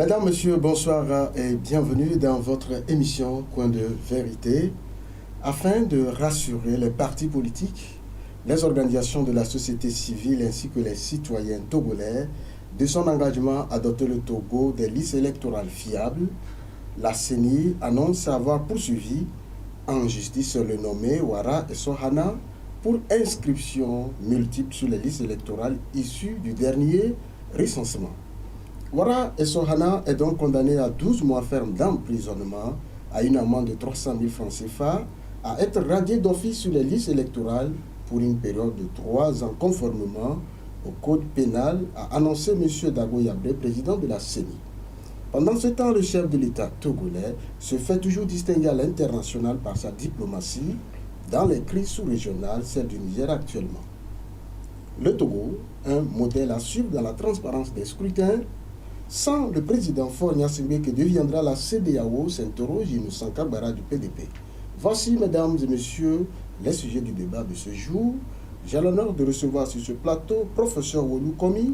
Mesdames, Messieurs, bonsoir et bienvenue dans votre émission Coin de vérité. Afin de rassurer les partis politiques, les organisations de la société civile ainsi que les citoyens togolais de son engagement à doter le Togo des listes électorales fiables, la CENI annonce avoir poursuivi en justice le nommé Ouara Essohana pour inscription multiple sur les listes électorales issues du dernier recensement. Ouara Essohana est donc condamné à 12 mois ferme d'emprisonnement, à une amende de 300 000 francs CFA, à être radié d'office sur les listes électorales pour une période de 3 ans conformément au code pénal, a annoncé M. Dago Yabré, président de la CENI. Pendant ce temps, le chef de l'État togolais se fait toujours distinguer à l'international par sa diplomatie dans les crises sous-régionales, celle du Niger actuellement. Le Togo, un modèle à suivre dans la transparence des scrutins, sans le président Faure Gnassingbé que deviendra la CEDEAO, s'interroge Innocent Kabara du PDP. Voici, mesdames et messieurs, les sujets du débat de ce jour. J'ai l'honneur de recevoir sur ce plateau professeur Wolou Komi.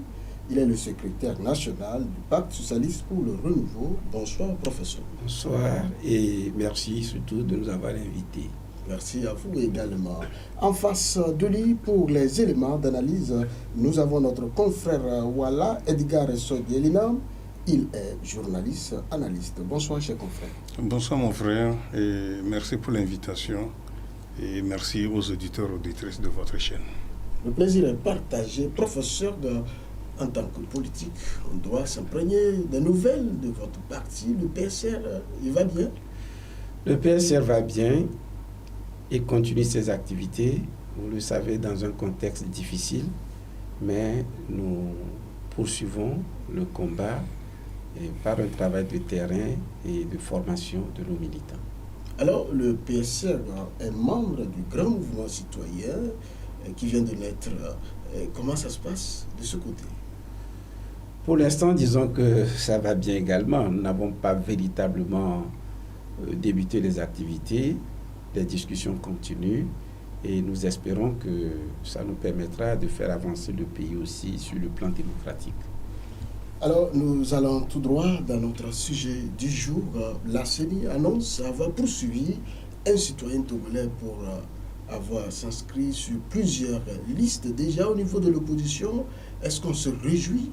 Il est le secrétaire national du Pacte socialiste pour le renouveau. Bonsoir, professeur. Bonsoir et merci surtout de nous avoir invités. Merci à vous également. En face de lui, pour les éléments d'analyse, nous avons notre confrère Wala Edgar Soguelina. Il est journaliste, analyste. Bonsoir, cher confrère. Bonsoir, mon frère, et merci pour l'invitation. Et merci aux auditeurs et auditrices de votre chaîne. Le plaisir est partagé. Professeur, en tant que politique, on doit s'imprégner des nouvelles de votre parti. Le PSR, il va bien? Le PSR va bien et continue ses activités. Vous le savez, dans un contexte difficile, mais nous poursuivons le combat par un travail de terrain et de formation de nos militants. Alors, le PSR est membre du grand mouvement citoyen qui vient de naître. Comment ça se passe de ce côté? Pour l'instant, disons que ça va bien également. Nous n'avons pas véritablement débuté les activités. Les discussions continuent et nous espérons que ça nous permettra de faire avancer le pays aussi sur le plan démocratique. Alors, nous allons tout droit dans notre sujet du jour. La CENI annonce avoir poursuivi un citoyen togolais pour avoir s'inscrit sur plusieurs listes déjà au niveau de l'opposition. Est-ce qu'on se réjouit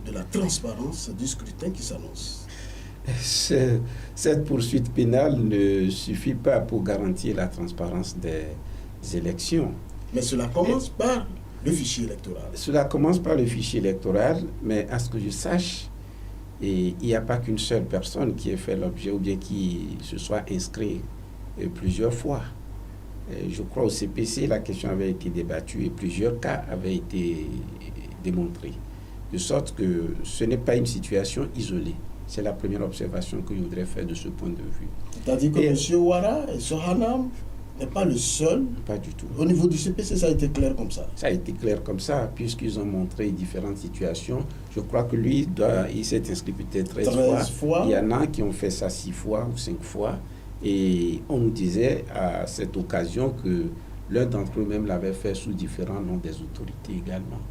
de la transparence du scrutin qui s'annonce? Cette poursuite pénale ne suffit pas pour garantir la transparence des élections. Mais cela commence par le fichier électoral. Cela commence par le fichier électoral, mais à ce que je sache, il n'y a pas qu'une seule personne qui ait fait l'objet ou bien qui se soit inscrit plusieurs fois. Je crois au CPC, la question avait été débattue et plusieurs cas avaient été démontrés. De sorte que ce n'est pas une situation isolée. C'est la première observation que je voudrais faire de ce point de vue. C'est-à-dire que M. Ouara Essohana n'est pas le seul. Pas du tout. Au niveau du CPC, ça a été clair comme ça. Ça a été clair comme ça, puisqu'ils ont montré différentes situations. Je crois que lui, il s'est inscrit peut-être 13 fois. Il y en a qui ont fait ça 6 fois ou 5 fois. Et on nous disait à cette occasion que l'un d'entre eux même l'avait fait sous différents noms des autorités également.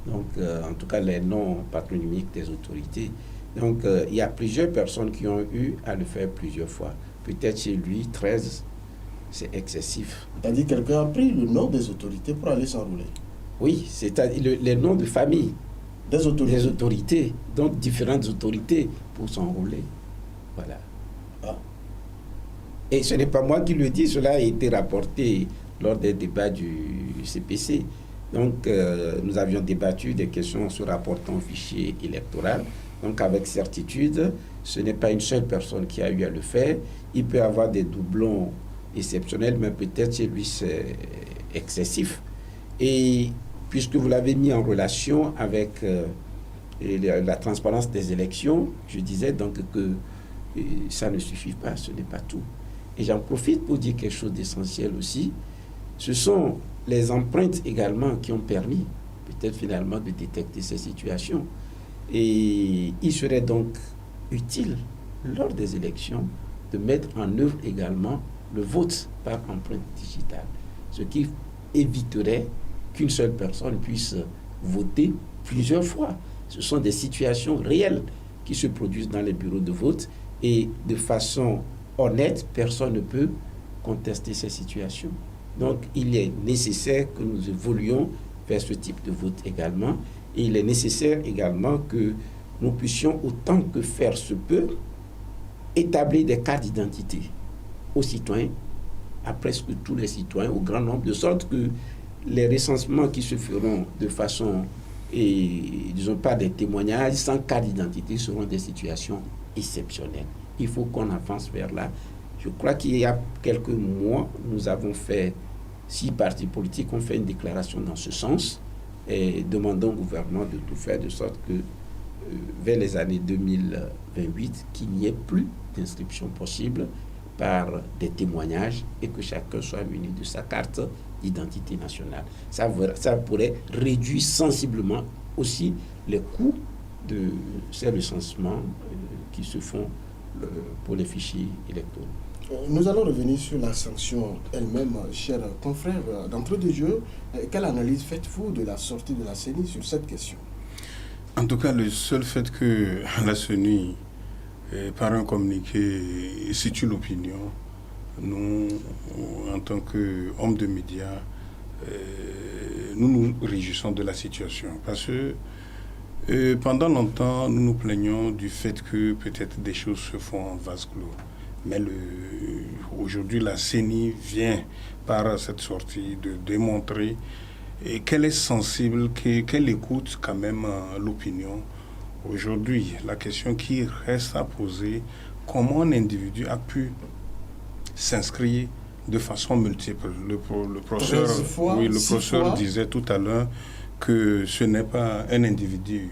Donc, en tout cas, les noms patronymiques des autorités. Donc, il y a plusieurs personnes qui ont eu à le faire plusieurs fois. Peut-être chez lui, 13, c'est excessif. C'est-à-dire que quelqu'un a pris le nom des autorités pour aller s'enrôler? Oui, c'est-à-dire les noms de famille. Des autorités? Des autorités, donc différentes autorités pour s'enrôler. Voilà. Ah. Et ce n'est pas moi qui le dis, cela a été rapporté lors des débats du CPC. Donc, nous avions débattu des questions se rapportant au fichier électoral. Donc, avec certitude, ce n'est pas une seule personne qui a eu à le faire. Il peut y avoir des doublons exceptionnels, mais peut-être chez lui, c'est excessif. Et puisque vous l'avez mis en relation avec la transparence des élections, je disais donc que ça ne suffit pas, ce n'est pas tout. Et j'en profite pour dire quelque chose d'essentiel aussi. Ce sont les empreintes également qui ont permis peut-être finalement de détecter ces situations. Et il serait donc utile, lors des élections, de mettre en œuvre également le vote par empreinte digitale, ce qui éviterait qu'une seule personne puisse voter plusieurs fois. Ce sont des situations réelles qui se produisent dans les bureaux de vote et de façon honnête, personne ne peut contester ces situations. Donc, il est nécessaire que nous évoluions vers ce type de vote également. Et il est nécessaire également que nous puissions, autant que faire se peut, établir des cartes d'identité aux citoyens, à presque tous les citoyens, au grand nombre, de sorte que les recensements qui se feront de façon, disons pas des témoignages, sans carte d'identité, seront des situations exceptionnelles. Il faut qu'on avance vers là. Je crois qu'il y a quelques mois, nous avons fait, 6 partis politiques ont fait une déclaration dans ce sens, et demandant au gouvernement de tout faire de sorte que vers les années 2028, qu'il n'y ait plus d'inscription possible par des témoignages et que chacun soit muni de sa carte d'identité nationale. Ça pourrait réduire sensiblement aussi les coûts de ces recensements qui se font pour les fichiers électoraux. Nous allons revenir sur la sanction elle-même, chers confrères. D'entrée de jeu, quelle analyse faites-vous de la sortie de la CENI sur cette question? En tout cas, le seul fait que la CENI, par un communiqué, situe l'opinion, nous, en tant qu'hommes de médias, nous nous réjouissons de la situation. Parce que pendant longtemps, nous nous plaignons du fait que peut-être des choses se font en vase clos. Mais aujourd'hui, la CENI vient, par cette sortie, de démontrer qu'elle est sensible, qu'elle écoute quand même l'opinion. Aujourd'hui, la question qui reste à poser, comment un individu a pu s'inscrire de façon multiple. Le professeur disait tout à l'heure que ce n'est pas un individu.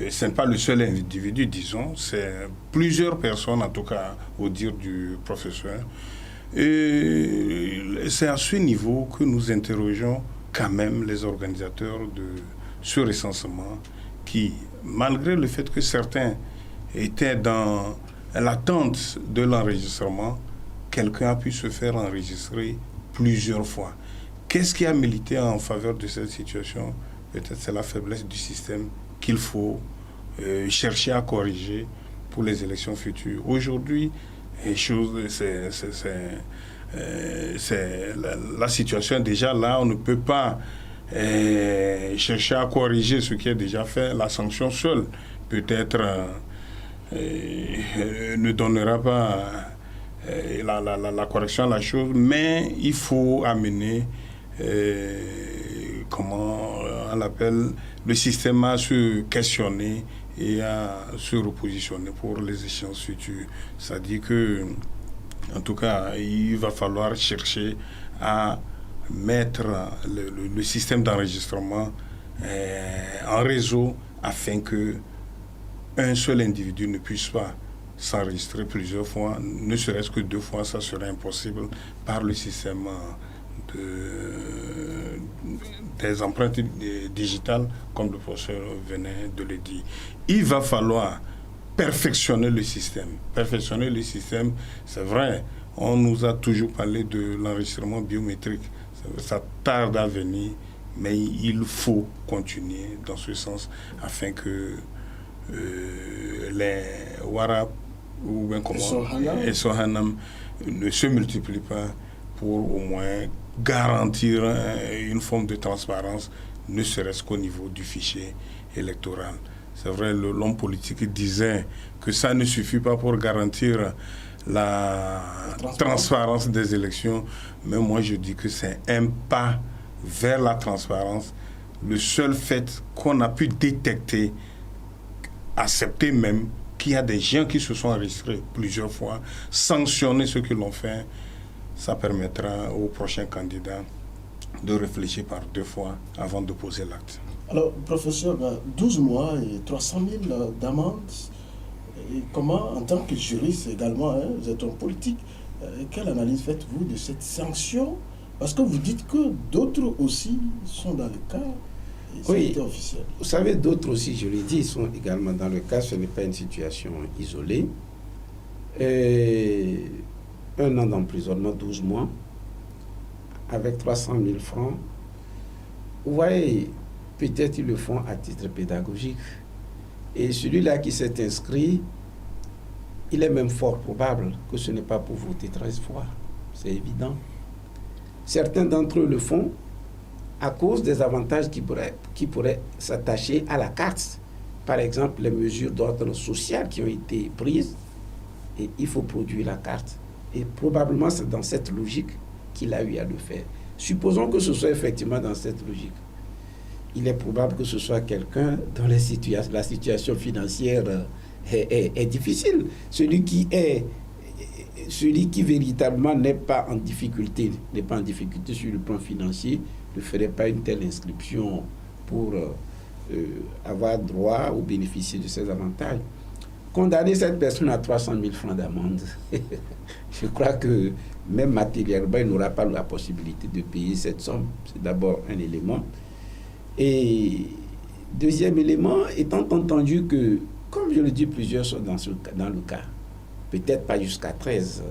Ce n'est pas le seul individu, disons, c'est plusieurs personnes, en tout cas, au dire du professeur. Et c'est à ce niveau que nous interrogeons quand même les organisateurs de ce recensement qui, malgré le fait que certains étaient dans l'attente de l'enregistrement, quelqu'un a pu se faire enregistrer plusieurs fois. Qu'est-ce qui a milité en faveur de cette situation? Peut-être c'est la faiblesse du système qu'il faut chercher à corriger pour les élections futures. Aujourd'hui, c'est la situation est déjà là. On ne peut pas chercher à corriger ce qui est déjà fait. La sanction seule, peut-être, ne donnera pas la correction à la chose, mais il faut amener, comment on l'appelle, le système à se questionner et à se repositionner pour les échéances futures. C'est-à-dire que, en tout cas, il va falloir chercher à mettre le système d'enregistrement en réseau afin que un seul individu ne puisse pas s'enregistrer plusieurs fois, ne serait-ce que 2 fois, ça serait impossible par le système des empreintes digitales, comme le professeur venait de le dire. Il va falloir perfectionner le système. Perfectionner le système, c'est vrai, on nous a toujours parlé de l'enregistrement biométrique. Ça tarde à venir, mais il faut continuer dans ce sens afin que les Wara ou bien et Sohanam ne se multiplient pas pour au moins garantir une forme de transparence, ne serait-ce qu'au niveau du fichier électoral. C'est vrai, l'homme politique disait que ça ne suffit pas pour garantir la transparence des élections, mais moi je dis que c'est un pas vers la transparence. Le seul fait qu'on a pu détecter, accepter même qu'il y a des gens qui se sont enregistrés plusieurs fois, sanctionner ceux qui l'ont fait, ça permettra aux prochains candidats de réfléchir par 2 fois avant de poser l'acte. Alors, professeur, 12 mois et 300 000 d'amende, et comment, en tant que juriste également, vous êtes homme politique, quelle analyse faites-vous de cette sanction? Parce que vous dites que d'autres aussi sont dans le cas, et oui, c'est officiel. Vous savez, d'autres aussi, je l'ai dit, sont également dans le cas, ce n'est pas une situation isolée. Et 1 an d'emprisonnement, 12 mois, avec 300 000 francs. Vous voyez, peut-être ils le font à titre pédagogique. Et celui-là qui s'est inscrit, il est même fort probable que ce n'est pas pour voter 13 fois. C'est évident. Certains d'entre eux le font à cause des avantages qui pourraient s'attacher à la carte. Par exemple, les mesures d'ordre social qui ont été prises, et il faut produire la carte. Et probablement, c'est dans cette logique qu'il a eu à le faire. Supposons que ce soit effectivement dans cette logique. Il est probable que ce soit quelqu'un dont la situation financière est difficile. Celui qui véritablement n'est pas en difficulté sur le plan financier, ne ferait pas une telle inscription pour avoir droit ou bénéficier de ces avantages. Condamner cette personne à 300 000 francs d'amende, je crois que même matériellement, il n'aura pas la possibilité de payer cette somme. C'est d'abord un élément. Et deuxième élément, étant entendu que, comme je le dis plusieurs fois dans le cas, peut-être pas jusqu'à 13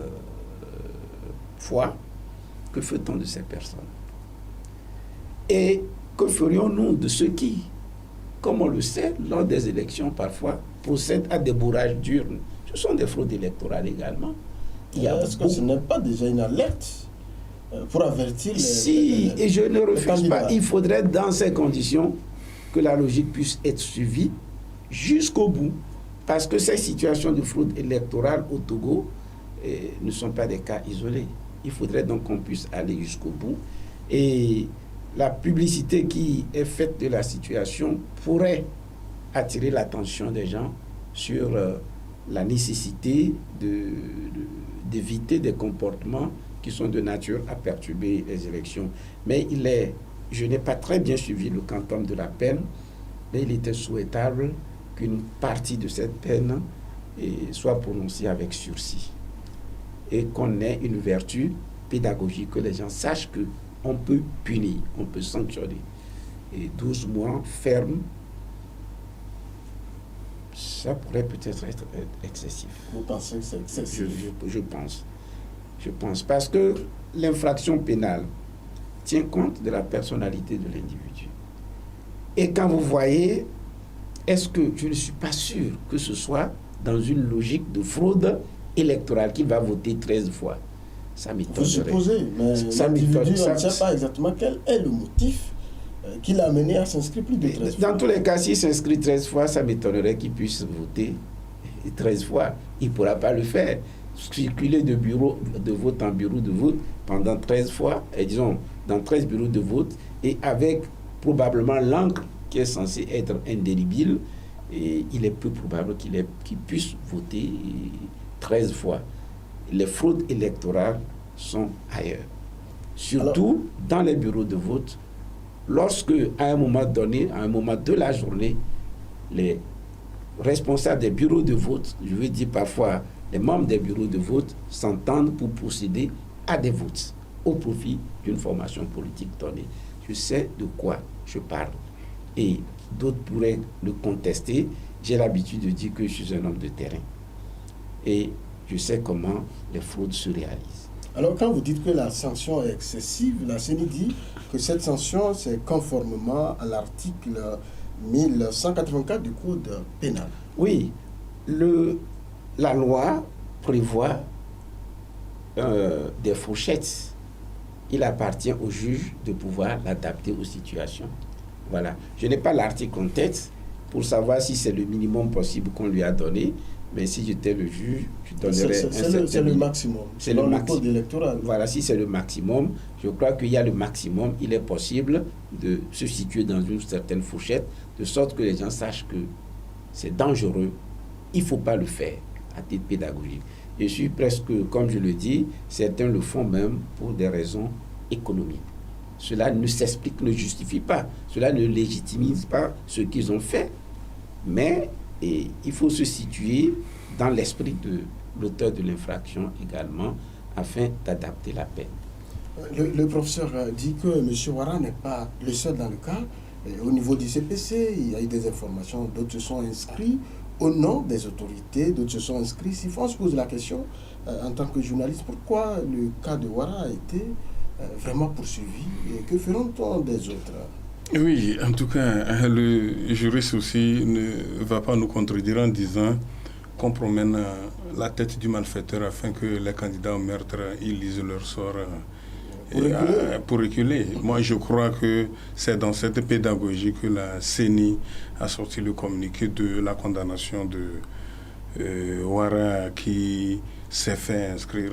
fois, que fait-on de ces personnes? Et que ferions-nous de ceux qui, comme on le sait, lors des élections parfois, procèdent à des bourrages d'urnes? Ce sont des fraudes électorales également. Est-ce que ce n'est pas déjà une alerte pour avertir et je ne refuse pas. Il faudrait, dans ces conditions, que la logique puisse être suivie jusqu'au bout. Parce que ces situations de fraude électorale au Togo ne sont pas des cas isolés. Il faudrait donc qu'on puisse aller jusqu'au bout. Et la publicité qui est faite de la situation pourrait attirer l'attention des gens sur la nécessité d'éviter des comportements qui sont de nature à perturber les élections. Mais je n'ai pas très bien suivi le quantum de la peine, mais il était souhaitable qu'une partie de cette peine soit prononcée avec sursis et qu'on ait une vertu pédagogique, que les gens sachent qu'on peut punir, on peut sanctionner. Et 12 mois ferme, ça pourrait peut-être être excessif. Vous pensez que c'est excessif? Je pense. Parce que l'infraction pénale tient compte de la personnalité de l'individu. Et quand vous voyez, est-ce que je ne suis pas sûr que ce soit dans une logique de fraude électorale qu'il va voter 13 fois? Ça m'étonnerait. Vous supposez, mais l'individu, on ne sait pas exactement quel est le motif qui l'a amené à s'inscrire plus de 13 fois. Dans tous les cas, s'il s'inscrit 13 fois, ça m'étonnerait qu'il puisse voter 13 fois. Il ne pourra pas le faire. Circuler de bureau de vote en bureau de vote pendant 13 fois, et disons, dans 13 bureaux de vote, et avec probablement l'encre qui est censée être indélébile, et il est peu probable qu'il puisse voter 13 fois. Les fraudes électorales sont ailleurs. Surtout dans les bureaux de vote, lorsque, à un moment donné, à un moment de la journée, les responsables des bureaux de vote, je veux dire parfois les membres des bureaux de vote, s'entendent pour procéder à des votes au profit d'une formation politique donnée. Je sais de quoi je parle. Et d'autres pourraient le contester. J'ai l'habitude de dire que je suis un homme de terrain. Et je sais comment les fraudes se réalisent. Alors, quand vous dites que la sanction est excessive, la CENI dit que cette sanction, c'est conformément à l'article 1184 du Code pénal. Oui, la loi prévoit des fourchettes. Il appartient au juge de pouvoir l'adapter aux situations. Voilà. Je n'ai pas l'article en tête pour savoir si c'est le minimum possible qu'on lui a donné, mais si j'étais le juge, je donnerais c'est le maximum. C'est le code électoral. Voilà, si c'est le maximum, je crois qu'il y a le maximum. Il est possible de se situer dans une certaine fourchette, de sorte que les gens sachent que c'est dangereux. Il ne faut pas le faire à titre pédagogique. Je suis presque, comme je le dis, certains le font même pour des raisons économiques. Cela ne s'explique, ne justifie pas. Cela ne légitimise pas ce qu'ils ont fait. Mais il faut se situer dans l'esprit de l'auteur de l'infraction également, afin d'adapter la peine. Le professeur dit que M. Ouattara n'est pas le seul dans le cas. Au niveau du CPC, il y a eu des informations, d'autres se sont inscrits au nom des autorités, d'autres se sont inscrits. Si on se pose la question, en tant que journaliste, pourquoi le cas de Ouattara a été vraiment poursuivi et que feront-on des autres? Oui, en tout cas, le juriste aussi ne va pas nous contredire en disant qu'on promène la tête du malfaiteur afin que les candidats au meurtre ils lisent leur sort pour reculer. Moi, je crois que c'est dans cette pédagogie que la CENI a sorti le communiqué de la condamnation de Ouattara qui s'est fait inscrire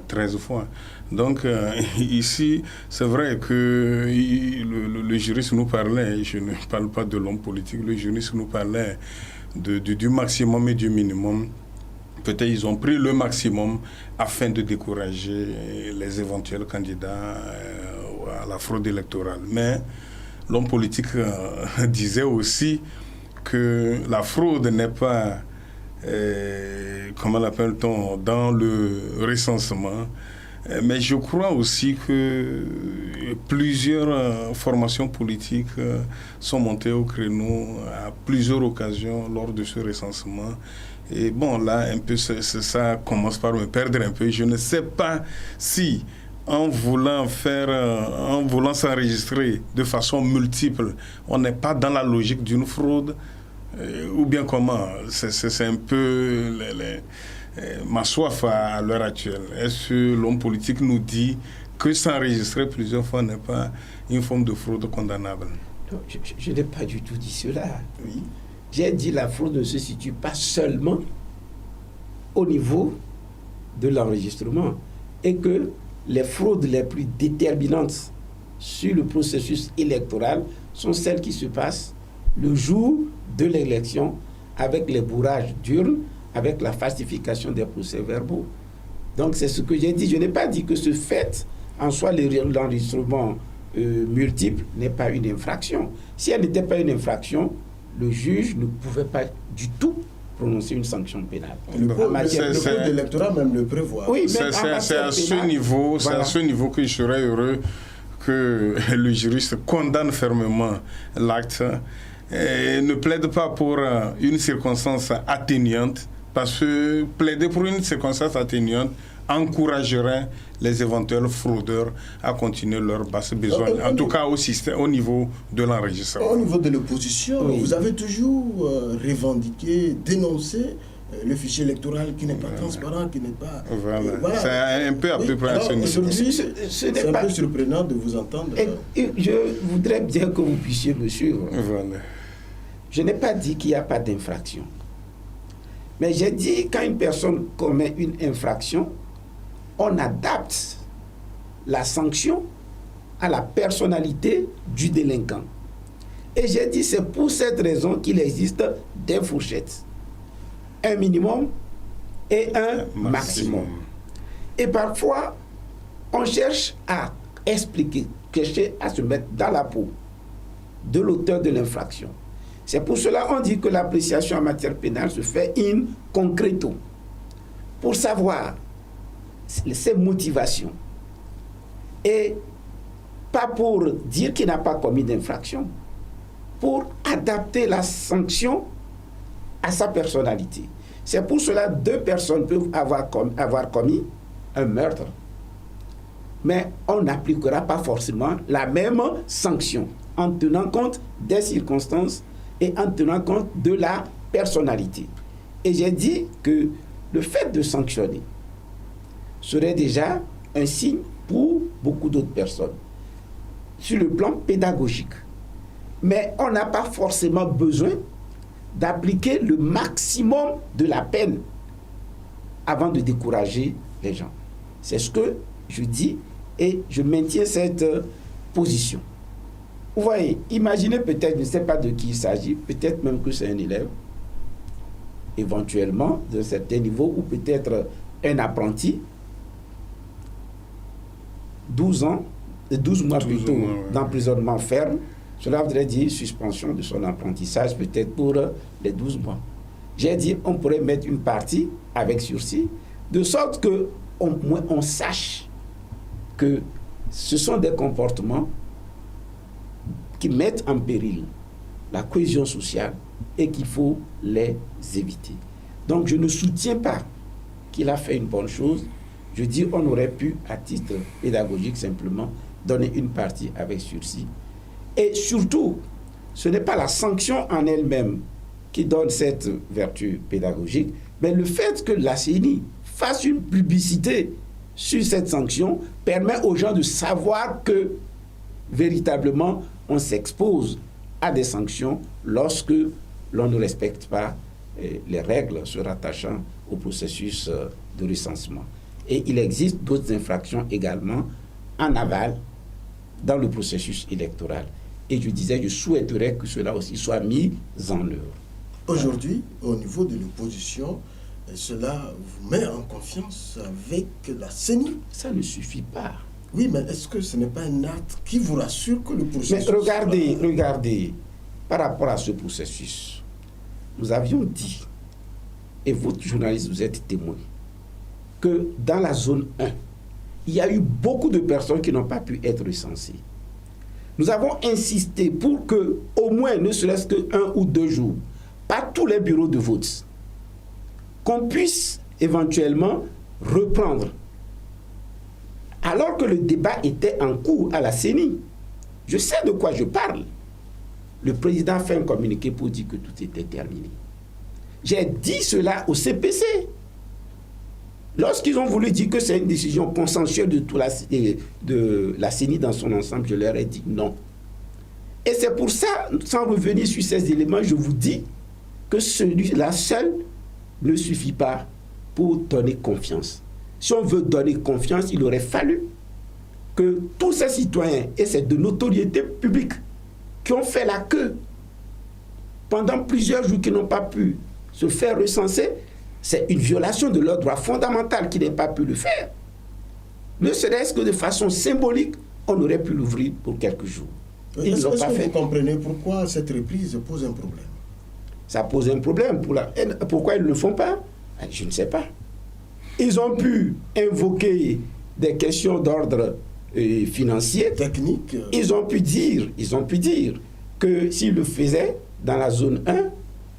13 fois. Donc ici, c'est vrai que le juriste nous parlait, je ne parle pas de l'homme politique, le juriste nous parlait du maximum et du minimum. Peut-être ils ont pris le maximum afin de décourager les éventuels candidats à la fraude électorale. Mais l'homme politique disait aussi que la fraude n'est pas, comment l'appelle-t-on, dans le recensement. Mais je crois aussi que plusieurs formations politiques sont montées au créneau à plusieurs occasions lors de ce recensement. Et bon, là, un peu, ça commence par me perdre un peu. Je ne sais pas si, en voulant s'enregistrer de façon multiple, on n'est pas dans la logique d'une fraude, ou bien comment. C'est un peu ma soif à l'heure actuelle. Est-ce que l'homme politique nous dit que s'enregistrer plusieurs fois n'est pas une forme de fraude condamnable? Non, je n'ai pas du tout dit cela. Oui. J'ai dit la fraude ne se situe pas seulement au niveau de l'enregistrement et que les fraudes les plus déterminantes sur le processus électoral sont celles qui se passent le jour de l'élection avec les bourrages d'urnes, avec la falsification des procès-verbaux. Donc c'est ce que j'ai dit. Je n'ai pas dit que ce fait, en soi, l'enregistrement multiple n'est pas une infraction. Si elle n'était pas une infraction, le juge ne pouvait pas du tout prononcer une sanction pénale. Le code électoral même le prévoit. Oui, c'est à ce niveau, voilà. C'est à ce niveau que je serais heureux que le juriste condamne fermement l'acte et ne plaide pas pour une circonstance atténuante, parce que plaider pour une circonstance atténuante encouragerait les éventuels fraudeurs à continuer leur basse besogne, en tout cas au niveau de l'enregistrement. Au niveau de l'opposition, oui. Vous avez toujours revendiqué, dénoncé le fichier électoral qui n'est pas transparent, qui n'est pas... Voilà. C'est un peu à peu près à ce niveau. Aujourd'hui, c'est un peu surprenant de vous entendre. Et je voudrais bien que vous puissiez me suivre. Voilà. Je n'ai pas dit qu'il n'y a pas d'infraction. Mais j'ai dit quand une personne commet une infraction, on adapte la sanction à la personnalité du délinquant. Et j'ai dit c'est pour cette raison qu'il existe des fourchettes. Un minimum et un maximum. Et parfois, on cherche à expliquer, chercher à se mettre dans la peau de l'auteur de l'infraction. C'est pour cela qu'on dit que l'appréciation en matière pénale se fait in concreto. Pour savoir ses motivations. Et pas pour dire qu'il n'a pas commis d'infraction, pour adapter la sanction à sa personnalité. C'est pour cela que deux personnes peuvent avoir commis un meurtre, mais on n'appliquera pas forcément la même sanction en tenant compte des circonstances et en tenant compte de la personnalité. Et j'ai dit que le fait de sanctionner serait déjà un signe pour beaucoup d'autres personnes sur le plan pédagogique. Mais on n'a pas forcément besoin d'appliquer le maximum de la peine avant de décourager les gens. C'est ce que je dis et je maintiens cette position. Vous voyez, imaginez peut-être, je ne sais pas de qui il s'agit, peut-être même que c'est un élève, éventuellement d'un certain niveau, ou peut-être un apprenti, 12 mois plutôt d'emprisonnement ferme, cela voudrait dire suspension de son apprentissage peut-être pour les 12 mois. J'ai dit on pourrait mettre une partie avec sursis, de sorte qu'on sache que ce sont des comportements qui mettent en péril la cohésion sociale et qu'il faut les éviter. Donc je ne soutiens pas qu'il a fait une bonne chose. Je dis on aurait pu, à titre pédagogique, simplement donner une partie avec sursis Et surtout, ce n'est pas la sanction en elle-même qui donne cette vertu pédagogique, mais le fait que la CENI fasse une publicité sur cette sanction permet aux gens de savoir que véritablement on s'expose à des sanctions lorsque l'on ne respecte pas les règles se rattachant au processus de recensement. Et il existe d'autres infractions également en aval dans le processus électoral. Et je disais, je souhaiterais que cela aussi soit mis en œuvre. Aujourd'hui, au niveau de l'opposition, cela vous met en confiance avec la CENI? Ça ne suffit pas. Oui, mais est-ce que ce n'est pas un acte qui vous rassure que le processus... Mais regardez, par rapport à ce processus, nous avions dit, et vous, journalistes, vous êtes témoins, que dans la zone 1, il y a eu beaucoup de personnes qui n'ont pas pu être recensées. Nous avons insisté pour que, au moins, ne serait-ce qu'un ou 2 jours, pas tous les bureaux de vote, qu'on puisse éventuellement reprendre. Alors que le débat était en cours à la CENI, je sais de quoi je parle. Le président a fait un communiqué pour dire que tout était terminé. J'ai dit cela au CPC. Lorsqu'ils ont voulu dire que c'est une décision consensuelle de la CENI dans son ensemble, je leur ai dit non. Et c'est pour ça, sans revenir sur ces éléments, je vous dis que celui-là seul ne suffit pas pour donner confiance. Si on veut donner confiance, il aurait fallu que tous ces citoyens, et c'est de notoriété publique, qui ont fait la queue pendant plusieurs jours, qui n'ont pas pu se faire recenser, c'est une violation de leur droit fondamental qui n'ait pas pu le faire. Ne serait-ce que de façon symbolique, on aurait pu l'ouvrir pour quelques jours. Est-ce que vous comprenez pourquoi cette reprise pose un problème? Ça pose un problème. Pourquoi ils ne le font pas? Je ne sais pas. Ils ont pu invoquer des questions d'ordre financier. Technique. Ils ont pu dire que s'ils le faisaient dans la zone 1,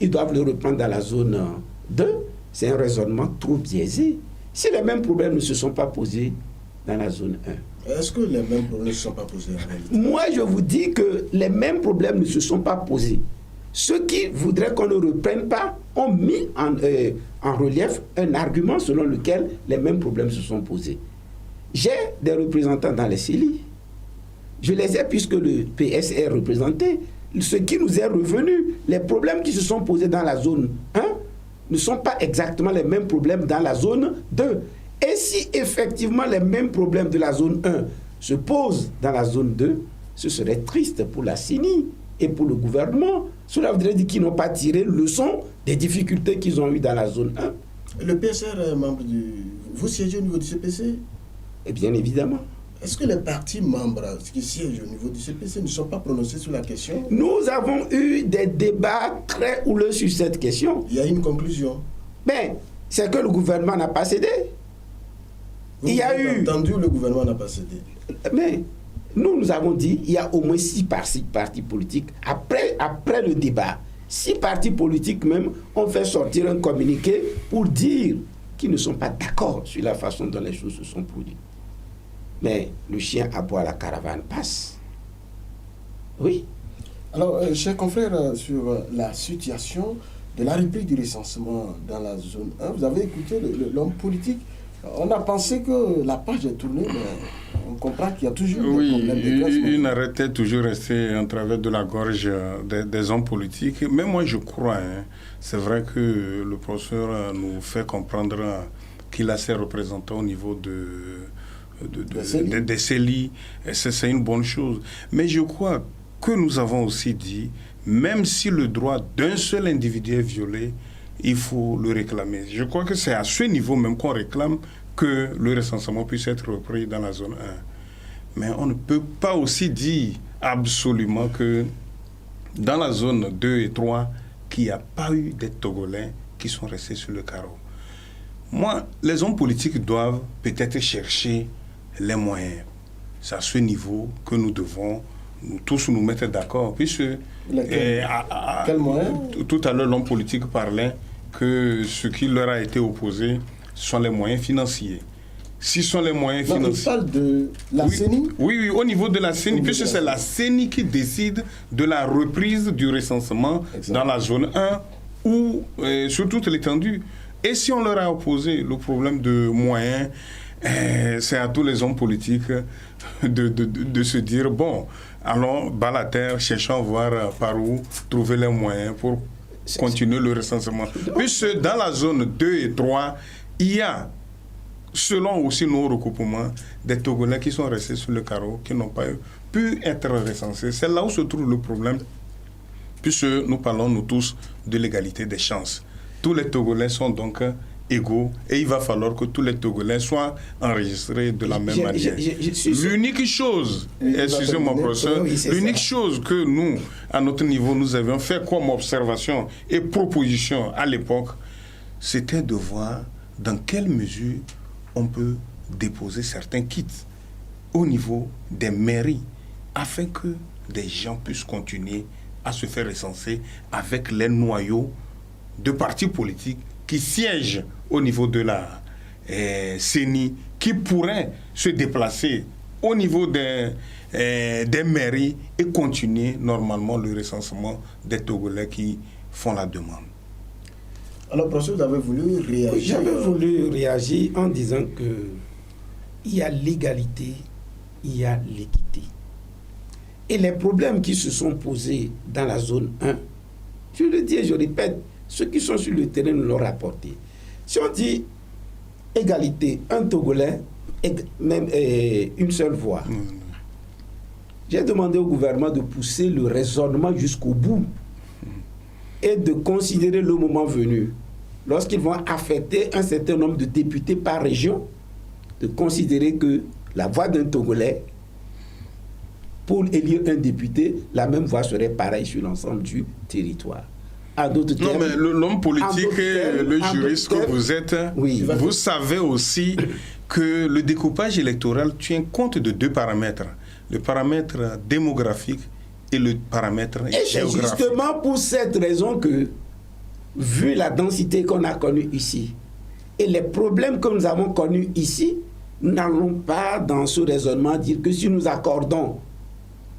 ils doivent le reprendre dans la zone 2. C'est un raisonnement trop biaisé. Si les mêmes problèmes ne se sont pas posés dans la zone 1. Est-ce que les mêmes problèmes ne se sont pas posés en réalité? Moi, je vous dis que les mêmes problèmes ne se sont pas posés. Ceux qui voudraient qu'on ne reprenne pas ont mis en relief un argument selon lequel les mêmes problèmes se sont posés. J'ai des représentants dans les CELI. Je les ai puisque le PS est représenté. Ce qui nous est revenu, les problèmes qui se sont posés dans la zone 1 ne sont pas exactement les mêmes problèmes dans la zone 2. Et si effectivement les mêmes problèmes de la zone 1 se posent dans la zone 2, ce serait triste pour la CENI et pour le gouvernement. Cela voudrait dire qu'ils n'ont pas tiré leçon des difficultés qu'ils ont eues dans la zone 1. Le PSR est membre du... Vous siégez au niveau du CPC? Et bien évidemment. Est-ce que les partis membres qui siègent au niveau du CPC ne sont pas prononcés sur la question? Nous avons eu des débats très houleux sur cette question. Il y a une conclusion. Mais c'est que le gouvernement n'a pas cédé. Vous avez entendu, le gouvernement n'a pas cédé. Mais nous avons dit il y a au moins 6 partis politiques. Après le débat, 6 partis politiques même ont fait sortir un communiqué pour dire qu'ils ne sont pas d'accord sur la façon dont les choses se sont produites. Mais le chien aboie, la caravane passe. Oui. Alors, chers confrères, sur la situation de la reprise du recensement dans la zone 1, vous avez écouté l'homme politique. On a pensé que la page est tournée, mais on comprend qu'il y a toujours des problèmes de classe. Il n'arrêtait toujours rester en travers de la gorge des hommes politiques. Mais moi, je crois, c'est vrai que le professeur nous fait comprendre qu'il a ses représentants au niveau des CELI. C'est une bonne chose. Mais je crois que nous avons aussi dit, même si le droit d'un seul individu est violé, il faut le réclamer. Je crois que c'est à ce niveau même qu'on réclame que le recensement puisse être repris dans la zone 1. Mais on ne peut pas aussi dire absolument que dans la zone 2 et 3, qu'il n'y a pas eu des Togolais qui sont restés sur le carreau. Moi, les hommes politiques doivent peut-être chercher les moyens. C'est à ce niveau que nous devons tous nous mettre d'accord. Puisque quel moyen? Tout à l'heure, l'homme politique parlait que ce qui leur a été opposé sont les moyens financiers. si sont les moyens financiers. On parle de la CENI. Oui, au niveau de la CENI, puisque c'est la CENI qui décide de la reprise du recensement dans la zone 1 ou sur toute l'étendue. Et si on leur a opposé le problème de moyens, c'est à tous les hommes politiques de se dire, bon, allons bas la terre, cherchons voir par où trouver les moyens pour continuer le recensement. Puisque dans la zone 2 et 3, il y a, selon aussi nos recoupements, des Togolais qui sont restés sur le carreau, qui n'ont pas pu être recensés. C'est là où se trouve le problème, puisque nous parlons, nous tous, de l'égalité des chances. Tous les Togolais sont donc égaux et il va falloir que tous les Togolais soient enregistrés de la même manière. L'unique chose, excusez-moi professeur, l'unique chose que nous, à notre niveau, nous avions fait comme observation et proposition à l'époque, c'était de voir dans quelle mesure on peut déposer certains kits au niveau des mairies afin que des gens puissent continuer à se faire recenser avec les noyaux de partis politiques qui siègent au niveau de la CENI, qui pourraient se déplacer au niveau des mairies et continuer normalement le recensement des Togolais qui font la demande. Alors, professeur, vous avez voulu réagir? J'avais voulu réagir en disant que il y a l'égalité, il y a l'équité. Et les problèmes qui se sont posés dans la zone 1, je le dis et je répète, ceux qui sont sur le terrain nous l'ont rapporté. Si on dit égalité, un Togolais, même une seule voix, j'ai demandé au gouvernement de pousser le raisonnement jusqu'au bout et de considérer le moment venu, lorsqu'ils vont affecter un certain nombre de députés par région, de considérer que la voix d'un Togolais, pour élire un député, la même voix serait pareille sur l'ensemble du territoire. Non, mais l'homme politique et le juriste que vous êtes, oui, vous savez aussi que le découpage électoral tient compte de deux paramètres. Le paramètre démographique et le paramètre géographique. Et c'est justement pour cette raison que, vu la densité qu'on a connue ici, et les problèmes que nous avons connus ici, nous n'allons pas dans ce raisonnement dire que si nous accordons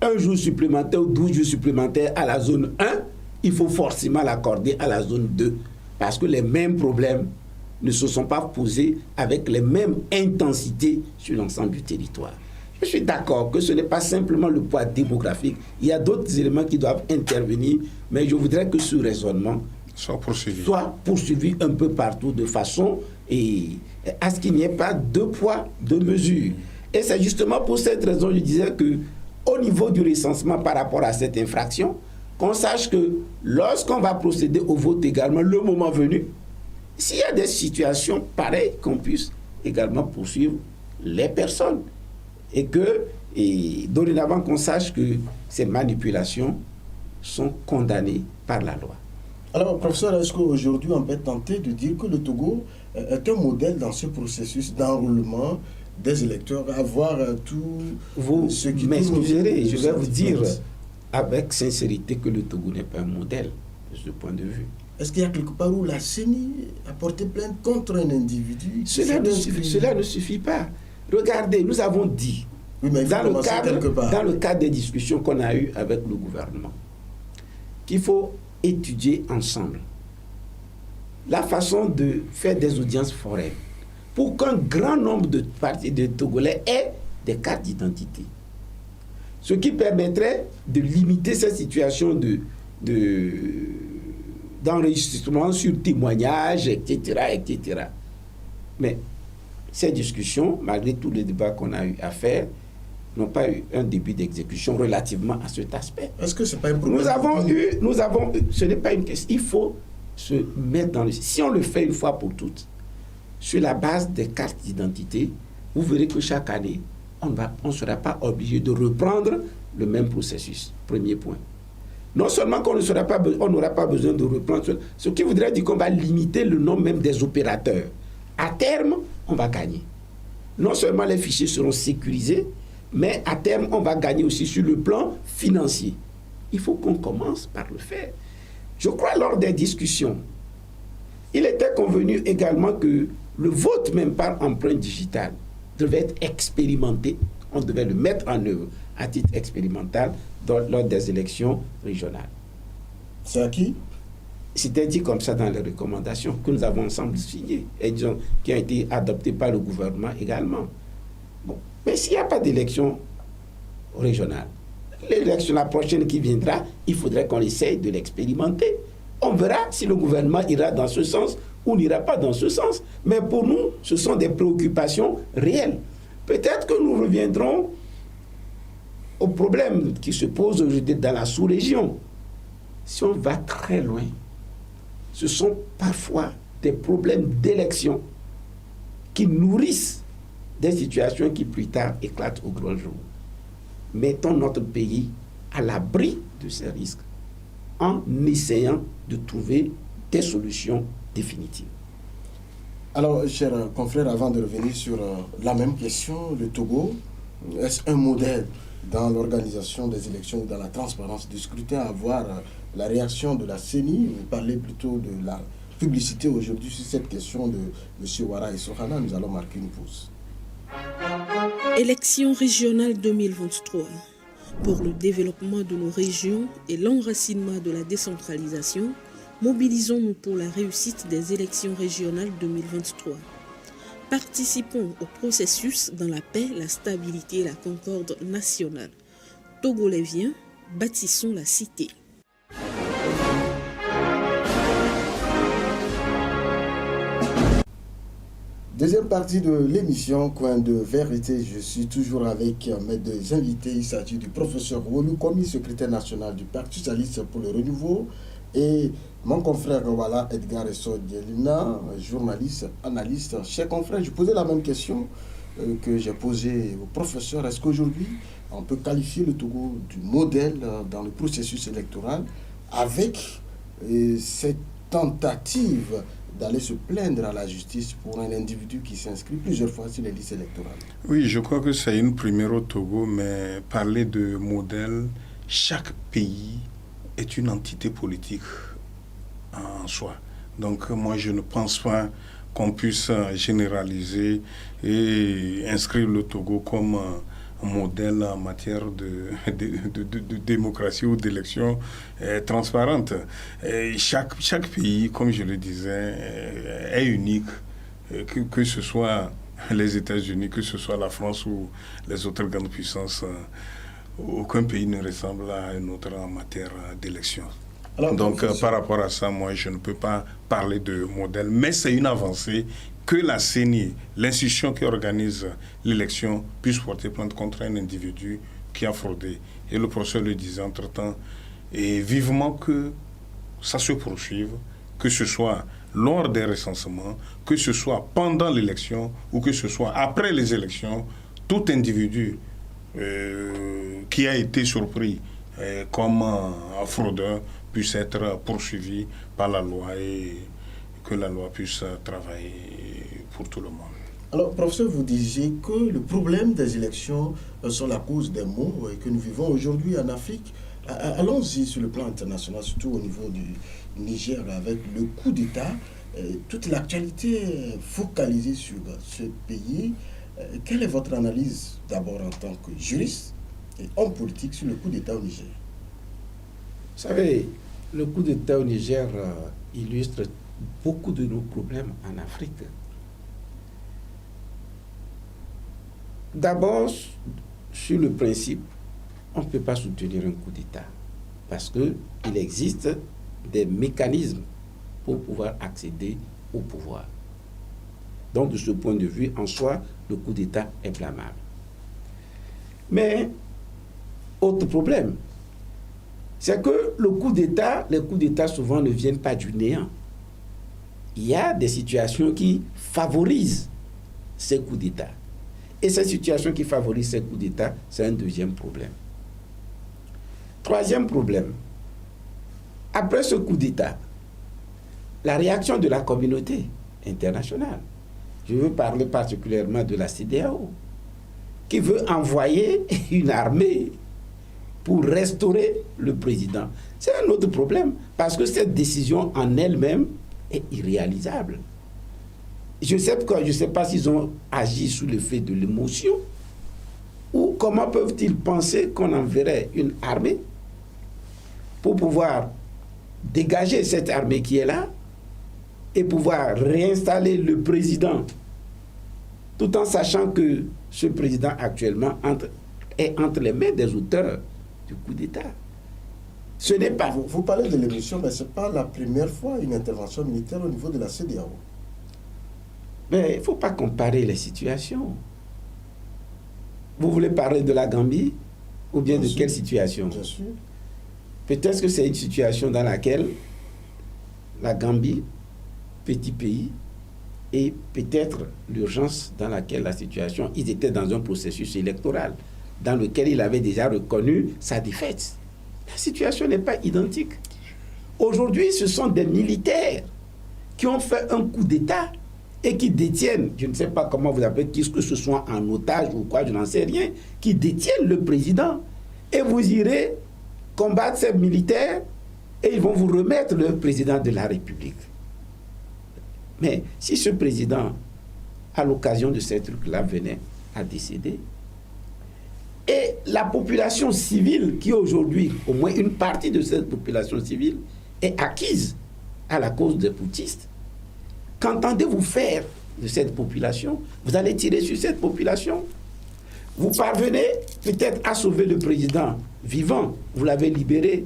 un jour supplémentaire ou 12 jours supplémentaires à la zone 1, il faut forcément l'accorder à la zone 2. Parce que les mêmes problèmes ne se sont pas posés avec les mêmes intensités sur l'ensemble du territoire. Je suis d'accord que ce n'est pas simplement le poids démographique. Il y a d'autres éléments qui doivent intervenir, mais je voudrais que ce raisonnement soit poursuivi un peu partout de façon à ce qu'il n'y ait pas deux poids, deux mesures. Et c'est justement pour cette raison que je disais que au niveau du recensement par rapport à cette infraction, qu'on sache que lorsqu'on va procéder au vote également, le moment venu, s'il y a des situations pareilles, qu'on puisse également poursuivre les personnes. Et dorénavant qu'on sache que ces manipulations sont condamnées par la loi. Alors, professeur, est-ce qu'aujourd'hui on peut tenter de dire que le Togo est un modèle dans ce processus d'enrôlement des électeurs, avoir tout ce qui... Vous m'excuserez, je vais vous dire avec sincérité que le Togo n'est pas un modèle de ce point de vue. Est-ce qu'il y a quelque part où la CENI a porté plainte contre un individu? Cela ne suffit pas. Regardez, nous avons dit, dans le cadre des discussions qu'on a eues avec le gouvernement, qu'il faut étudier ensemble la façon de faire des audiences foraines pour qu'un grand nombre de partis de Togolais aient des cartes d'identité. Ce qui permettrait de limiter cette situation d'enregistrement sur témoignage, etc., etc. Mais ces discussions, malgré tous les débats qu'on a eu à faire, n'ont pas eu un début d'exécution relativement à cet aspect. Est-ce que c'est pas un problème? Nous avons eu, ce n'est pas une question. Il faut se mettre dans le... Si on le fait une fois pour toutes, sur la base des cartes d'identité, vous verrez que chaque année, on ne sera pas obligé de reprendre le même processus. Premier point. Non seulement qu'on n'aura pas besoin de reprendre, ce qui voudrait dire qu'on va limiter le nombre même des opérateurs. À terme, on va gagner. Non seulement les fichiers seront sécurisés, mais à terme, on va gagner aussi sur le plan financier. Il faut qu'on commence par le faire. Je crois lors des discussions, il était convenu également que le vote même par empreinte digitale devait être expérimenté. On devait le mettre en œuvre à titre expérimental lors des élections régionales. C'est à qui? C'était dit comme ça dans les recommandations que nous avons ensemble signées et disons, qui ont été adoptées par le gouvernement également. Bon. Mais s'il n'y a pas d'élection régionale, l'élection la prochaine qui viendra, il faudrait qu'on essaye de l'expérimenter. On verra si le gouvernement ira dans ce sens ou n'ira pas dans ce sens. Mais pour nous, ce sont des préoccupations réelles. Peut-être que nous reviendrons aux problèmes qui se posent aujourd'hui dans la sous-région. Si on va très loin, ce sont parfois des problèmes d'élection qui nourrissent des situations qui plus tard éclatent au grand jour. Mettons notre pays à l'abri de ces risques en essayant de trouver des solutions définitives. Alors, chers confrères, avant de revenir sur la même question, le Togo, est-ce un modèle dans l'organisation des élections ou dans la transparence du scrutin, à voir la réaction de la CENI? Vous parlez plutôt de la publicité aujourd'hui sur cette question de M. Ouattara et Sohana. Nous allons marquer une pause. Élections régionales 2023. Pour le développement de nos régions et l'enracinement de la décentralisation, mobilisons-nous pour la réussite des élections régionales 2023. Participons au processus dans la paix, la stabilité et la concorde nationale. Togoléviens, bâtissons la cité. Deuxième partie de l'émission Coin de Vérité. Je suis toujours avec mes deux invités. Il s'agit du professeur Wolu Komi, secrétaire national du Parti socialiste pour le renouveau, et mon confrère voilà, Edgar Essodielina, journaliste, analyste. Chers confrères, je posais la même question que j'ai posée au professeur. Est-ce qu'aujourd'hui, on peut qualifier le Togo du modèle dans le processus électoral avec cette tentative d'aller se plaindre à la justice pour un individu qui s'inscrit plusieurs fois sur les listes électorales? Oui, je crois que c'est une première au Togo, mais parler de modèle, chaque pays est une entité politique en soi. Donc moi, je ne pense pas qu'on puisse généraliser et inscrire le Togo comme un modèle en matière de démocratie ou d'élection transparente. Chaque pays, comme je le disais, est unique, que ce soit les États-Unis, que ce soit la France ou les autres grandes puissances. Aucun pays ne ressemble à un autre en matière d'élection. Donc, par rapport à ça, moi, je ne peux pas parler de modèle, mais c'est une avancée que la CENI, l'institution qui organise l'élection, puisse porter plainte contre un individu qui a fraudé. Et le professeur le disait entre-temps, et vivement que ça se poursuive, que ce soit lors des recensements, que ce soit pendant l'élection ou que ce soit après les élections, tout individu qui a été surpris comme fraudeur puisse être poursuivi par la loi et que la loi puisse travailler pour tout le monde. Alors, professeur, vous disiez que le problème des élections sont la cause des maux que nous vivons aujourd'hui en Afrique. Allons-y sur le plan international, surtout au niveau du Niger, avec le coup d'État, toute l'actualité focalisée sur ce pays. Quelle est votre analyse, d'abord en tant que juriste et homme politique, sur le coup d'État au Niger? Vous savez, le coup d'État au Niger illustre beaucoup de nos problèmes en Afrique. D'abord, sur le principe, on ne peut pas soutenir un coup d'État parce qu'il existe des mécanismes pour pouvoir accéder au pouvoir. Donc, de ce point de vue, en soi, le coup d'État est blâmable. Mais, autre problème, c'est que les coups d'État souvent ne viennent pas du néant. Il y a des situations qui favorisent ces coups d'État. Et ces situations qui favorisent ces coups d'État, c'est un deuxième problème. Troisième problème, après ce coup d'État, la réaction de la communauté internationale. Je veux parler particulièrement de la CEDEAO, qui veut envoyer une armée pour restaurer le président. C'est un autre problème, parce que cette décision en elle-même est irréalisable. je ne sais pas s'ils ont agi sous l'effet de l'émotion, ou comment peuvent-ils penser qu'on enverrait une armée pour pouvoir dégager cette armée qui est là et pouvoir réinstaller le président, tout en sachant que ce président actuellement est entre les mains des auteurs du coup d'État. Ce n'est pas... Vous parlez de l'émotion, mais ce n'est pas la première fois une intervention militaire au niveau de la CEDEAO. Mais il ne faut pas comparer les situations. Vous voulez parler de la Gambie ou bien de quelle situation? Bien sûr. Peut-être que c'est une situation dans laquelle la Gambie, petit pays, et peut-être l'urgence dans laquelle la situation, ils étaient dans un processus électoral dans lequel il avait déjà reconnu sa défaite. La situation n'est pas identique. Aujourd'hui, ce sont des militaires qui ont fait un coup d'État et qui détiennent, je ne sais pas comment vous appelez, que ce soit en otage ou quoi, je n'en sais rien, qui détiennent le président. Et vous irez combattre ces militaires et ils vont vous remettre le président de la République. Mais si ce président, à l'occasion de ces trucs-là, venait à décéder, et la population civile, qui aujourd'hui, au moins une partie de cette population civile, est acquise à la cause des putschistes, qu'entendez-vous faire de cette population? Vous allez tirer sur cette population. Vous parvenez peut-être à sauver le président vivant, vous l'avez libéré.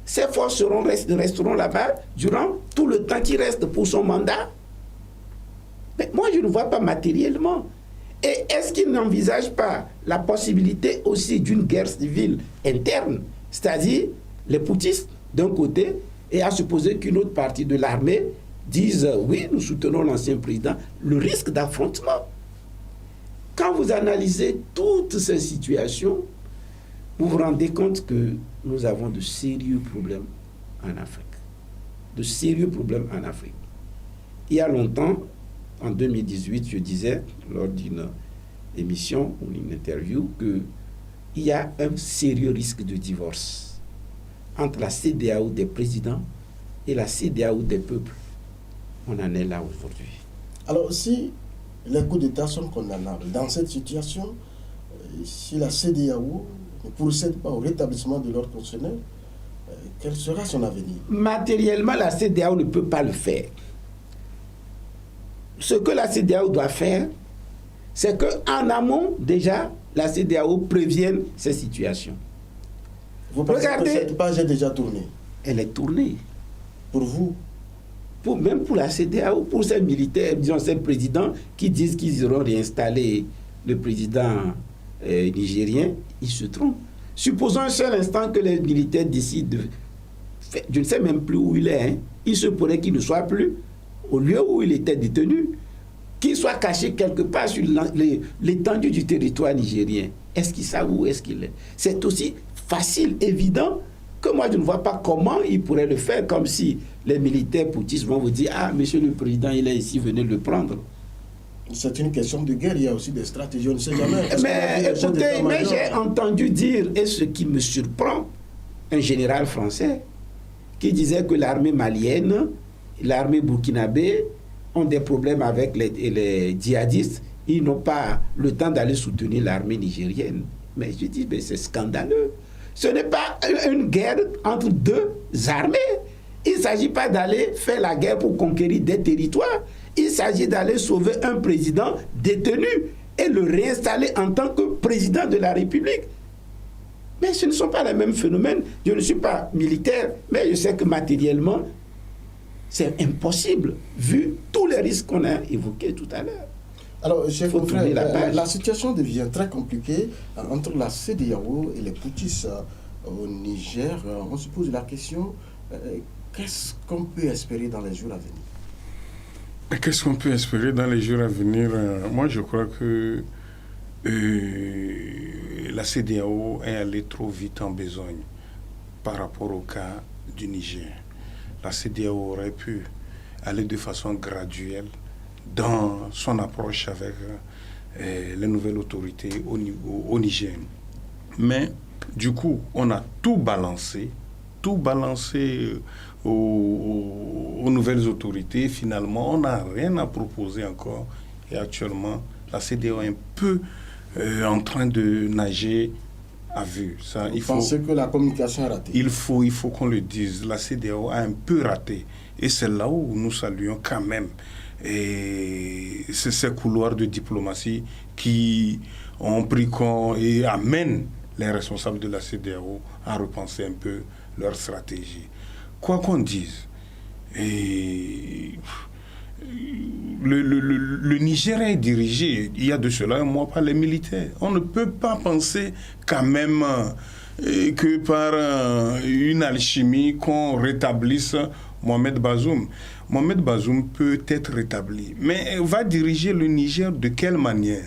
Ces forces resteront là-bas durant tout le temps qui reste pour son mandat. Mais moi, je ne vois pas matériellement. Et est-ce qu'il n'envisage pas la possibilité aussi d'une guerre civile interne, c'est-à-dire les putschistes d'un côté, et à supposer qu'une autre partie de l'armée dise oui, nous soutenons l'ancien président, le risque d'affrontement. Quand vous analysez toutes ces situations, vous vous rendez compte que nous avons de sérieux problèmes en Afrique. De sérieux problèmes en Afrique. Il y a longtemps, en 2018, je disais, lors d'une émission ou une interview, qu'il y a un sérieux risque de divorce entre la CEDEAO des présidents et la CEDEAO des peuples. On en est là aujourd'hui. Alors, si les coups d'État sont condamnables, dans cette situation, si la CEDEAO ne procède pas au rétablissement de l'ordre constitutionnel, quel sera son avenir? Matériellement, la CEDEAO ne peut pas le faire. Ce que la CEDEAO doit faire, c'est qu'en amont, déjà, la CEDEAO prévienne ces situations. Vous pensez que cette page est déjà tournée? Elle est tournée. Pour vous? Même pour la CEDEAO, pour ces militaires, disons ces présidents qui disent qu'ils iront réinstaller le président nigérien, ils se trompent. Supposons un seul instant que les militaires décident de... Je ne sais même plus où il est. Hein. Il se pourrait qu'il ne soit plus au lieu où il était détenu, qu'il soit caché quelque part sur l'étendue du territoire nigérien. Est-ce qu'ils savent où est-ce qu'il est? C'est aussi facile, évident, que moi je ne vois pas comment ils pourraient le faire, comme si les militaires putschistes vont vous dire « Ah, monsieur le président, il est ici, venez le prendre ». C'est une question de guerre, il y a aussi des stratégies, on ne sait jamais. Mais écoutez, j'ai entendu dire, et ce qui me surprend, un général français qui disait que l'armée malienne, l'armée burkinabé ont des problèmes avec les djihadistes, ils n'ont pas le temps d'aller soutenir l'armée nigérienne. Mais je dis, mais c'est scandaleux. Ce n'est pas une guerre entre deux armées. Il ne s'agit pas d'aller faire la guerre pour conquérir des territoires. Il s'agit d'aller sauver un président détenu et le réinstaller en tant que président de la République. Mais ce ne sont pas les mêmes phénomènes. Je ne suis pas militaire, mais je sais que matériellement, c'est impossible, vu tous les risques qu'on a évoqués tout à l'heure. Alors, chef frère, la situation devient très compliquée entre la CEDEAO et les putschistes au Niger. On se pose la question, qu'est-ce qu'on peut espérer dans les jours à venir? Qu'est-ce qu'on peut espérer dans les jours à venir? Moi, je crois que la CEDEAO est allée trop vite en besogne par rapport au cas du Niger. La CEDEAO aurait pu aller de façon graduelle dans son approche avec les nouvelles autorités au Niger. Mais du coup, on a tout balancé tout balancé aux nouvelles autorités. Finalement, on n'a rien à proposer encore. Et actuellement, la CEDEAO est un peu en train de nager à vue. Vous pensez que la communication est ratée? Il faut qu'on le dise. La CEDEAO a un peu raté. Et c'est là où nous saluons quand même. Et c'est ces couloirs de diplomatie qui ont pris compte et amènent les responsables de la CEDEAO à repenser un peu leur stratégie. Quoi qu'on dise, le Niger est dirigé, il y a de cela un mois, par les militaires. On ne peut pas penser quand même que par une alchimie qu'on rétablisse Mohamed Bazoum. Mohamed Bazoum peut être rétabli, mais va diriger le Niger de quelle manière?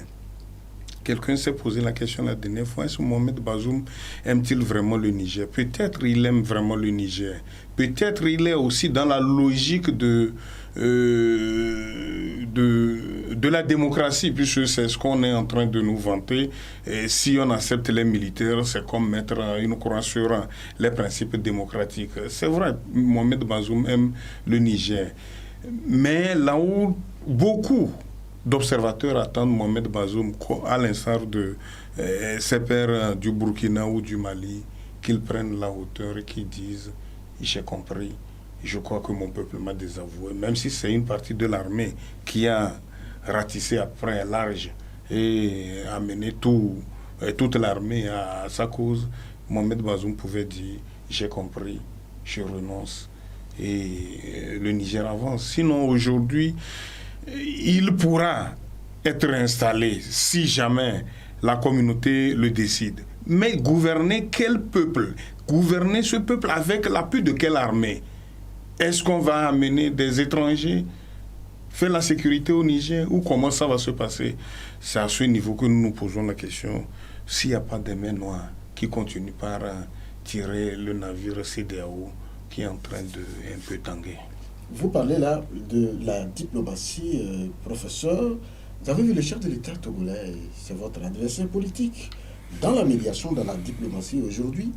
Quelqu'un s'est posé la question la dernière fois, est-ce que Mohamed Bazoum aime-t-il vraiment le Niger? Peut-être il aime vraiment le Niger. Peut-être il est aussi dans la logique de la démocratie, puisque c'est ce qu'on est en train de nous vanter. Et si on accepte les militaires, c'est comme mettre une croix sur les principes démocratiques. C'est vrai, Mohamed Bazoum aime le Niger. Mais là où beaucoup d'observateurs attendent Mohamed Bazoum, à l'instar de ses pairs du Burkina ou du Mali, qu'ils prennent la hauteur et qu'ils disent « j'ai compris, je crois que mon peuple m'a désavoué », même si c'est une partie de l'armée qui a ratissé après large et amené toute l'armée à sa cause, Mohamed Bazoum pouvait dire « j'ai compris, je renonce » et le Niger avance. Sinon aujourd'hui, il pourra être installé si jamais la communauté le décide. Mais gouverner quel peuple? Gouverner ce peuple avec l'appui de quelle armée? Est-ce qu'on va amener des étrangers faire la sécurité au Niger ou comment ça va se passer? C'est à ce niveau que nous nous posons la question. S'il n'y a pas des mains noires qui continuent par tirer le navire CEDEAO qui est en train de un peu tanguer. Vous parlez là de la diplomatie, professeur. Vous avez vu le chef de l'État togolais, c'est votre adversaire politique. Dans la médiation, dans la diplomatie aujourd'hui,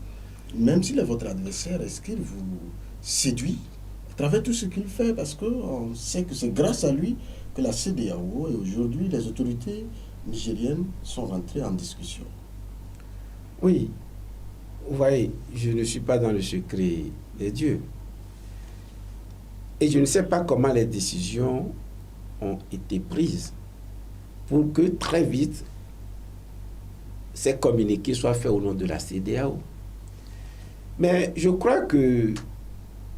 même s'il est votre adversaire, est-ce qu'il vous séduit à travers tout ce qu'il fait? Parce qu'on sait que c'est grâce à lui que la CEDEAO et aujourd'hui les autorités nigériennes sont rentrées en discussion. Oui, vous voyez, je ne suis pas dans le secret des dieux. Et je ne sais pas comment les décisions ont été prises pour que très vite ces communiqués soient faits au nom de la CEDEAO. Mais je crois que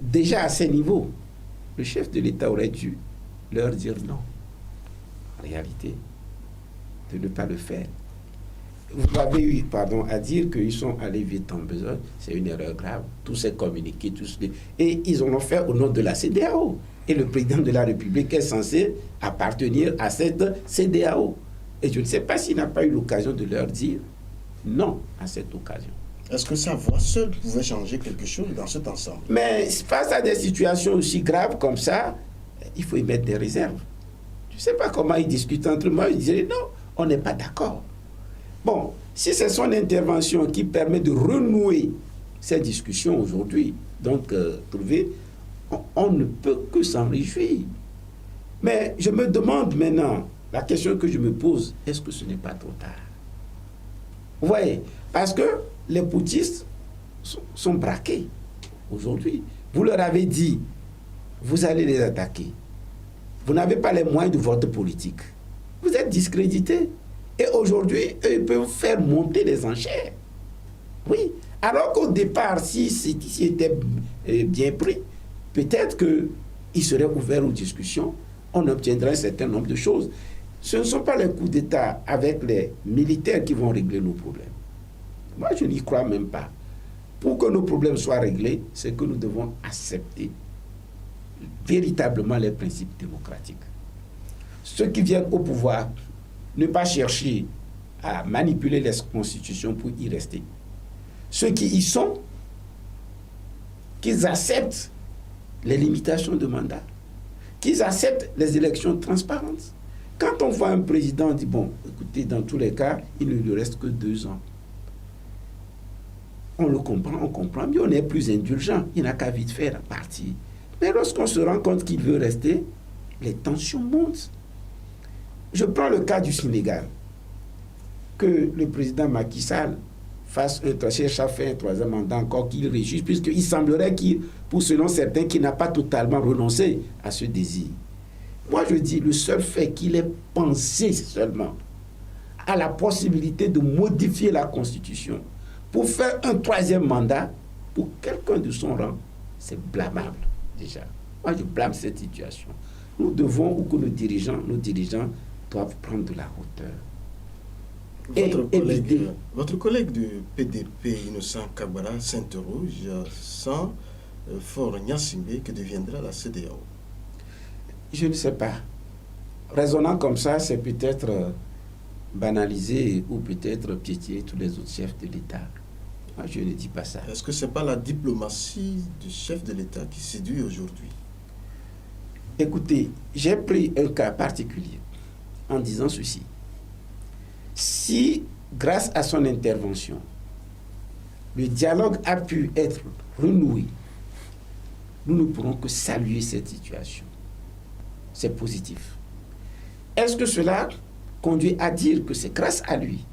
déjà à ce niveau, le chef de l'État aurait dû leur dire non, en réalité, de ne pas le faire. Vous avez eu, à dire qu'ils sont allés vite en besogne, c'est une erreur grave. Tous ces communiqués, et ils en ont fait au nom de la CEDEAO. Et le président de la République est censé appartenir à cette CEDEAO. Et je ne sais pas s'il n'a pas eu l'occasion de leur dire non à cette occasion. Est-ce que sa voix seule pouvait changer quelque chose dans cet ensemble? Mais face à des situations aussi graves comme ça, il faut y mettre des réserves. Je ne sais pas comment ils discutent entre eux. Ils disaient non, on n'est pas d'accord. Bon, si c'est son intervention qui permet de renouer ces discussions aujourd'hui, donc on ne peut que s'en réjouir. Mais je me demande maintenant, la question que je me pose, est-ce que ce n'est pas trop tard? Vous voyez, parce que les putschistes sont braqués aujourd'hui. Vous leur avez dit, vous allez les attaquer. Vous n'avez pas les moyens de votre politique. Vous êtes discrédités. Et aujourd'hui, eux, ils peuvent faire monter les enchères. Oui. Alors qu'au départ, si c'était bien pris, peut-être qu'ils seraient ouverts aux discussions, on obtiendrait un certain nombre de choses. Ce ne sont pas les coups d'État avec les militaires qui vont régler nos problèmes. Moi, je n'y crois même pas. Pour que nos problèmes soient réglés, c'est que nous devons accepter véritablement les principes démocratiques. Ceux qui viennent au pouvoir, ne pas chercher à manipuler les constitutions pour y rester. Ceux qui y sont, qu'ils acceptent les limitations de mandat, qu'ils acceptent les élections transparentes. Quand on voit un président, on dit, bon, écoutez, dans tous les cas, il ne lui reste que 2 ans. on le comprend, on comprend mieux, on est plus indulgent, il n'a qu'à vite faire partir. Mais lorsqu'on se rend compte qu'il veut rester, les tensions montent. Je prends le cas du Sénégal. Que le président Macky Sall cherche à faire un troisième mandat encore, qu'il réussisse, puisqu'il semblerait selon certains, qu'il n'a pas totalement renoncé à ce désir. Moi, je dis, le seul fait qu'il ait pensé seulement à la possibilité de modifier la Constitution pour faire un troisième mandat pour quelqu'un de son rang, c'est blâmable, déjà. Moi, je blâme cette situation. Nous devons, ou que nos dirigeants doivent prendre de la hauteur. Votre collègue du PDP, Innocent Kabara, s'interroge sans Faure Gnassingbé, que deviendra la CEDEAO. Je ne sais pas. Raisonnant comme ça, c'est peut-être banaliser ou peut-être piétiner tous les autres chefs de l'État. Moi, je ne dis pas ça. Est-ce que ce n'est pas la diplomatie du chef de l'État qui séduit aujourd'hui? Écoutez, j'ai pris un cas particulier en disant ceci. Si, grâce à son intervention, le dialogue a pu être renoué, nous ne pourrons que saluer cette situation. C'est positif. Est-ce que cela conduit à dire que c'est grâce à lui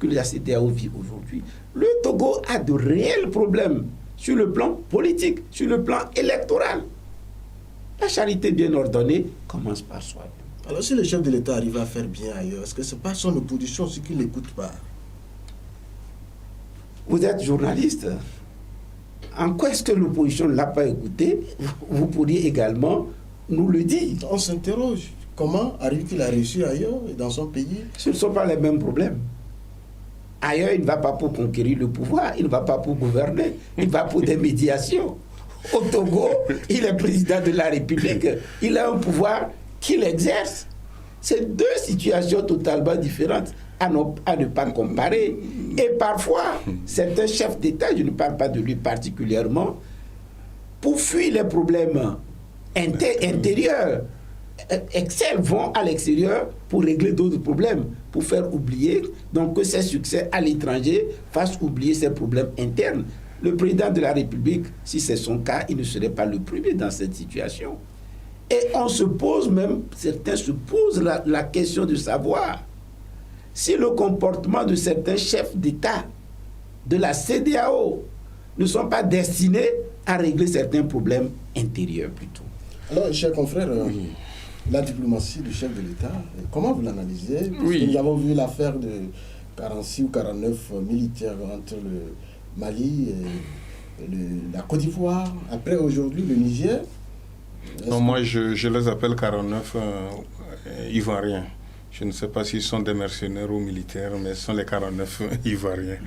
que la CEDEAO vit aujourd'hui? Le Togo a de réels problèmes sur le plan politique, sur le plan électoral. La charité bien ordonnée commence par soi-même. Alors si le chef de l'État arrive à faire bien ailleurs, est-ce que ce n'est pas son opposition aussi qui ne l'écoute pas? Vous êtes journaliste. En quoi est-ce que l'opposition ne l'a pas écouté? Vous pourriez également nous le dire. On s'interroge. Comment arrive-t-il à réussir ailleurs et dans son pays? Ce ne sont pas les mêmes problèmes. Ailleurs, il ne va pas pour conquérir le pouvoir, il ne va pas pour gouverner, il va pour des médiations. Au Togo, il est président de la République, il a un pouvoir qu'il exerce. C'est deux situations totalement différentes à ne pas comparer. Et parfois, certains chefs d'État, je ne parle pas de lui particulièrement, pour fuir les problèmes intérieurs, excellent, vont à l'extérieur pour régler d'autres problèmes, pour faire oublier donc que ses succès à l'étranger fassent oublier ses problèmes internes. Le président de la République, si c'est son cas, il ne serait pas le premier dans cette situation. Et on se pose même, certains se posent la question de savoir si le comportement de certains chefs d'État de la CEDEAO ne sont pas destinés à régler certains problèmes intérieurs plutôt. Alors, chers confrères, la diplomatie du chef de l'État, comment vous l'analysez? Oui. Nous avons vu l'affaire de 46 ou 49 militaires entre le Mali et la Côte d'Ivoire. Après, aujourd'hui, le Niger. Non, moi, je les appelle 49 Ivoiriens. Je ne sais pas s'ils sont des mercenaires ou militaires, mais ce sont les 49 Ivoiriens.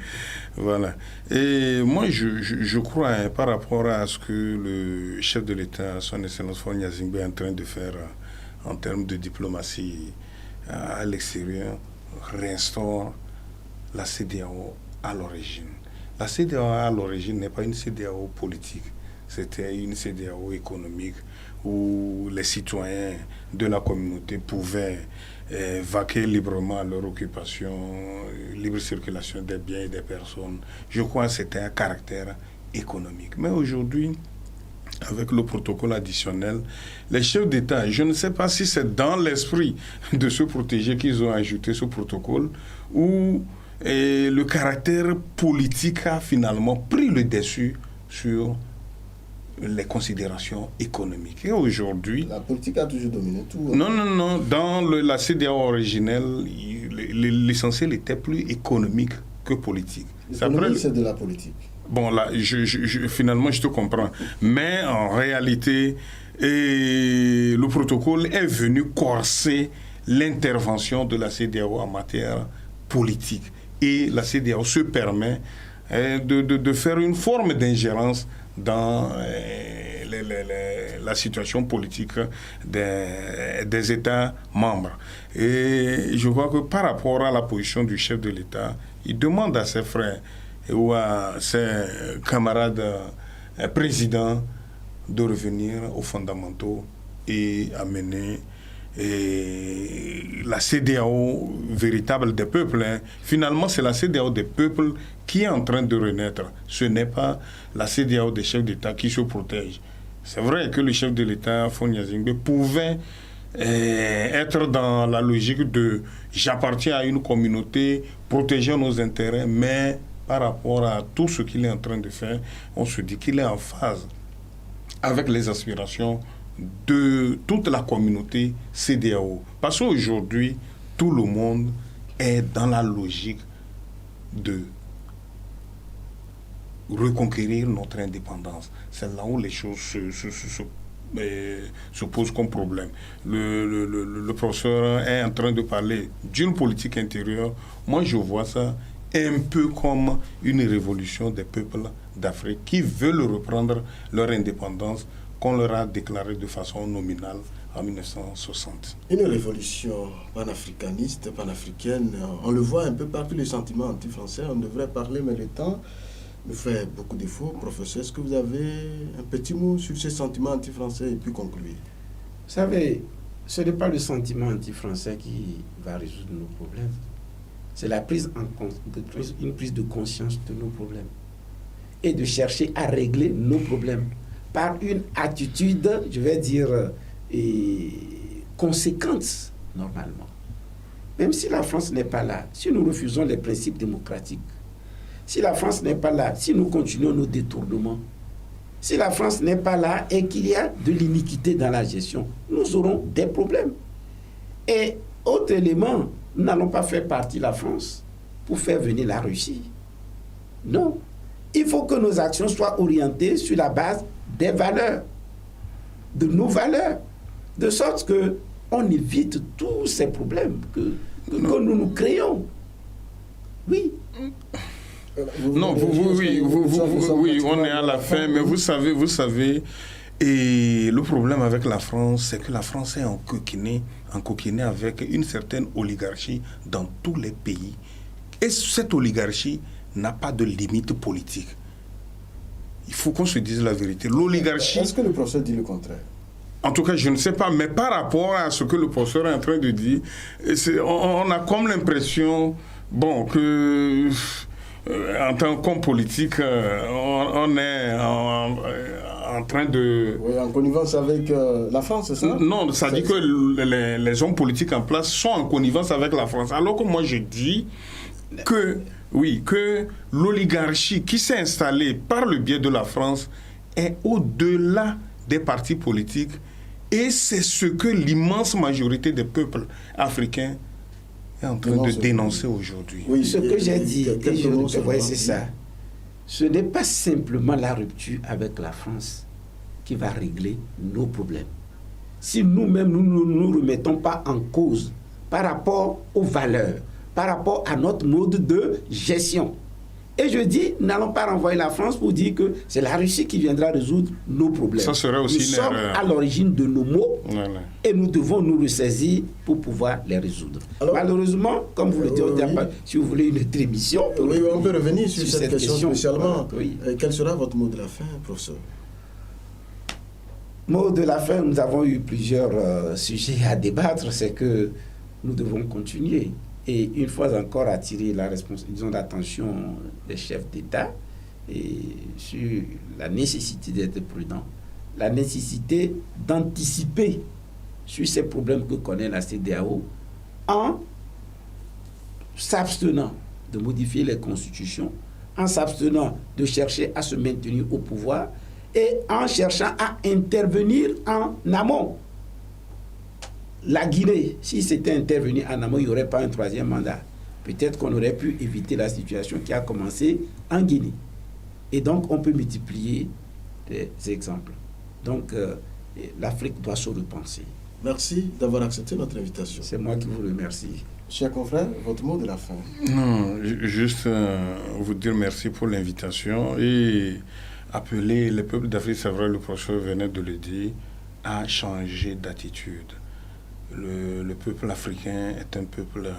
Voilà. Et moi, je crois, par rapport à ce que le chef de l'État, son Excellence Faure Gnassingbé, est en train de faire en termes de diplomatie à l'extérieur, réinstaure la CEDEAO à l'origine. La CEDEAO à l'origine n'est pas une CEDEAO politique, c'était une CEDEAO économique où les citoyens de la communauté pouvaient vaquer librement à leur occupation, libre circulation des biens et des personnes. Je crois que c'était un caractère économique. Mais aujourd'hui, avec le protocole additionnel, les chefs d'État, je ne sais pas si c'est dans l'esprit de se protéger qu'ils ont ajouté ce protocole ou le caractère politique a finalement pris le dessus sur les considérations économiques. Et aujourd'hui... La politique a toujours dominé tout. Non. Dans la CEDEAO originelle, l'essentiel était plus économique que politique. L'économie, c'est de la politique. Bon, là, finalement, je te comprends. Mais en réalité, le protocole est venu corser l'intervention de la CEDEAO en matière politique. Et la CEDEAO se permet de faire une forme d'ingérence dans la situation politique des États membres. Et je crois que par rapport à la position du chef de l'État, il demande à ses frères ou à ses camarades présidents de revenir aux fondamentaux et à mener la CEDEAO véritable des peuples. Finalement, c'est la CEDEAO des peuples qui est en train de renaître. Ce n'est pas la CEDEAO des chefs d'État qui se protège. C'est vrai que le chef de l'État, Faure Gnassingbé, pouvait être dans la logique de « j'appartiens à une communauté, protéger nos intérêts », mais par rapport à tout ce qu'il est en train de faire, on se dit qu'il est en phase avec les aspirations de toute la communauté CEDEAO. Parce qu'aujourd'hui, tout le monde est dans la logique de reconquérir notre indépendance. C'est là où les choses se posent comme problème. Le professeur est en train de parler d'une politique intérieure. Moi, je vois ça un peu comme une révolution des peuples d'Afrique qui veulent reprendre leur indépendance qu'on leur a déclarée de façon nominale en 1960. Une révolution panafricaniste, panafricaine, on le voit un peu partout, les sentiments anti-français, on devrait parler, mais le temps nous fait beaucoup de défauts. Professeur, est-ce que vous avez un petit mot sur ces sentiments anti-français et puis conclure? Vous savez, ce n'est pas le sentiment anti-français qui va résoudre nos problèmes. C'est la une prise de conscience de nos problèmes et de chercher à régler nos problèmes par une attitude, je vais dire, conséquente, normalement. Même si la France n'est pas là, si nous refusons les principes démocratiques, si la France n'est pas là, si nous continuons nos détournements, si la France n'est pas là et qu'il y a de l'iniquité dans la gestion, nous aurons des problèmes. Et autre élément, nous n'allons pas faire partie la France pour faire venir la Russie. Non. Il faut que nos actions soient orientées sur la base des valeurs, de nos valeurs, de sorte qu'on évite tous ces problèmes que nous créons. Oui. Non, oui, on est à la fin, mais vous savez, et le problème avec la France, c'est que la France est encoquinée avec une certaine oligarchie dans tous les pays. Et cette oligarchie n'a pas de limite politique. Il faut qu'on se dise la vérité. L'oligarchie... Est-ce que le professeur dit le contraire? En tout cas, je ne sais pas, mais par rapport à ce que le professeur est en train de dire, on a comme l'impression, bon, que... en tant qu'homme politique, on est en train de... Oui, en connivence avec la France, c'est ça? Non, ça dit que les hommes politiques en place sont en connivence avec la France. Alors que moi, je dis que l'oligarchie qui s'est installée par le biais de la France est au-delà des partis politiques et c'est ce que l'immense majorité des peuples africains est en train de dénoncer aujourd'hui. Oui, ce que j'ai dit, c'est ça. Ce n'est pas simplement la rupture avec la France qui va régler nos problèmes. Si nous-mêmes, nous ne nous remettons pas en cause par rapport aux valeurs, par rapport à notre mode de gestion. Et je dis, n'allons pas renvoyer la France pour dire que c'est la Russie qui viendra résoudre nos problèmes. Ça serait aussi nous sommes à l'origine de nos maux et nous devons nous ressaisir pour pouvoir les résoudre. Alors, malheureusement, comme vous le dites, si vous voulez une autre émission... Oui, on peut revenir sur cette question spécialement. Oui. Quel sera votre mot de la fin, professeur? Mot de la fin, nous avons eu plusieurs sujets à débattre. C'est que nous devons continuer. Et une fois encore attirer l'attention des chefs d'État sur la nécessité d'être prudent, la nécessité d'anticiper sur ces problèmes que connaît la CEDEAO en s'abstenant de modifier les constitutions, en s'abstenant de chercher à se maintenir au pouvoir et en cherchant à intervenir en amont. La Guinée, si c'était intervenu en amont, il n'y aurait pas un troisième mandat. Peut-être qu'on aurait pu éviter la situation qui a commencé en Guinée. Et donc, on peut multiplier des exemples. Donc, l'Afrique doit se repenser. Merci d'avoir accepté notre invitation. C'est moi qui vous remercie. Chers confrères, votre mot de la fin. Non, juste vous dire merci pour l'invitation et appeler les peuples d'Afrique, c'est vrai, le professeur venait de le dire, à changer d'attitude. Le peuple africain est un peuple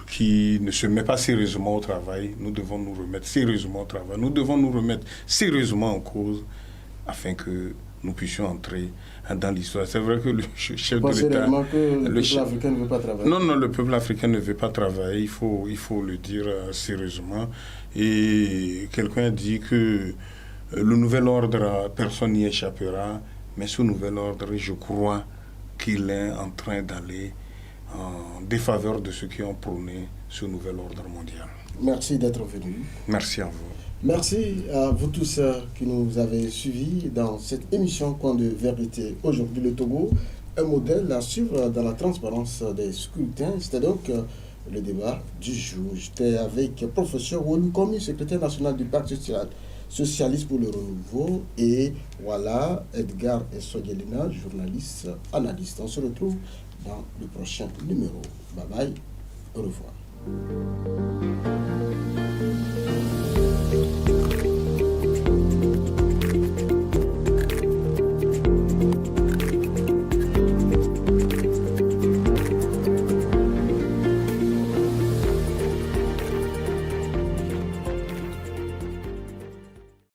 qui ne se met pas sérieusement au travail. Nous devons nous remettre sérieusement au travail. Nous devons nous remettre sérieusement en cause afin que nous puissions entrer dans l'histoire. C'est vrai que le chef de l'État... que le peuple africain ne veut pas travailler. Non, le peuple africain ne veut pas travailler, il faut le dire sérieusement. Et quelqu'un dit que le nouvel ordre, personne n'y échappera, mais ce nouvel ordre, je crois qu'il est en train d'aller en défaveur de ceux qui ont prôné ce nouvel ordre mondial. Merci d'être venu. Merci à vous. Merci à vous tous qui nous avez suivis dans cette émission Coin de vérité. Aujourd'hui, le Togo, un modèle à suivre dans la transparence des scrutins. C'était donc le débat du jour. J'étais avec le professeur Wolu Komi, secrétaire national du Parti socialiste pour le renouveau. Et voilà, Edgar Essogelina, journaliste, analyste. On se retrouve dans le prochain numéro. Bye bye, au revoir.